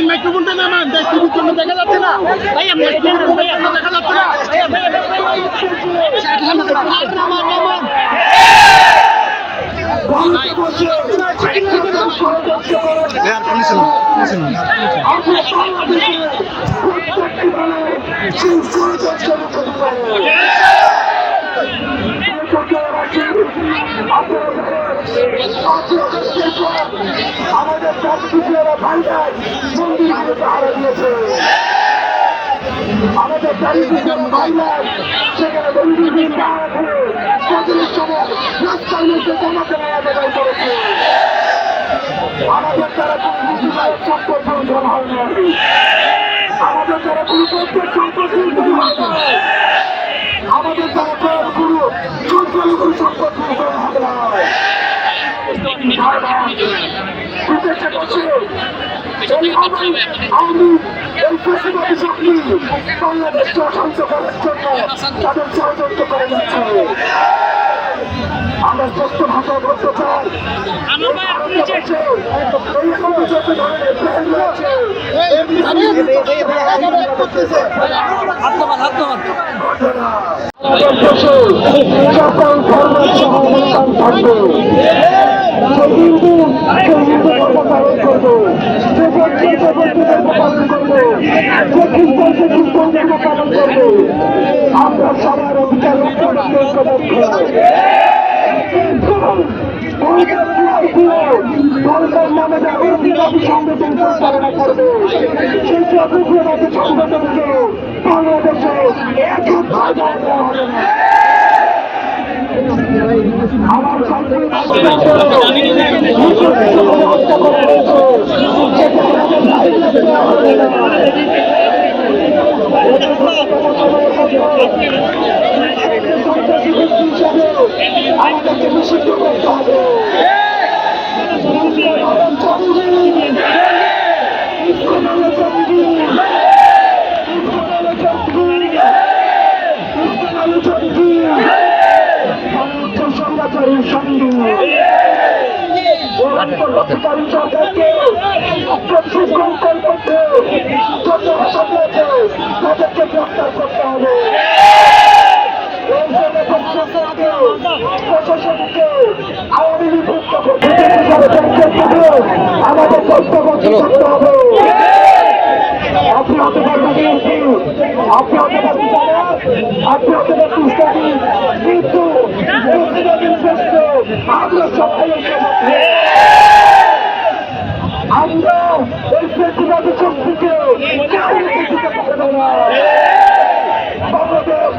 মাইক্রোফোনটা নামান, দেশ টিভির জন্য দেখা যাচ্ছে না ভাইয়া, দেখা যাচ্ছে না আমাদের চাকরিরা ভাইরাই মন্দিরে পাহারা দিয়েছে, আমাদের চারিদিকের ভাইরাই সেখানে মন্দিরের পাহারা দিয়ে প্রতিদিন সময় রাস্তার মধ্যে জমাতে আদায় করেছে। আমাদের দ্বারা কোনো নীতিবাহক সম্পদ লঙ্ঘন হয় না, আমাদের দ্বারা কোনো প্রত্যেক সম্পদ লঙ্ঘন হয় না, আমাদের দ্বারা কোনো সংখ্যালঘু সম্পদ লঙ্ঘন হবে না। বিদেশে বসে আমি এই ফেসিবাদী শক্তি বাংলাদেশকে অশান্ত করার জন্য তাদের ষড়যন্ত্র করে যাচ্ছে। আমরা স্পষ্ট ভাষায় বলতে চাই, সকল ধর্মের সহমতান থাকবে, হিন্দু ধর্ম পালন করবো, যে ধর্ম পালন করবো, যে খ্রিস্টান সে খ্রিস্টান ধর্ম পালন করবো। আমরা সবার অধিকার ধর্মের নামে অতিবাদী সংগঠন পরিচালনা করবে, সেই অতিবাদী সংগঠনকে বাংলাদেশে একত্র দেওয়া হবে না। আমার আমাদেরকে নিষিদ্ধ করতে হবে। তাদেরকে গ্রেফতার করতে হবে, প্রশাসনকে আওয়ামী লীগ আমাদের কর্তব্য করতে হবে। আপনি হতে পারবেন, আপনি হতে পারবেন, আপনি হতে পারবেন ইসলামী, কিন্তু শ্রেষ্ঠ আমরা সবাই আমরা এই প্রতিবাদী শক্তিকে দিতে পারবো না। বাংলাদেশ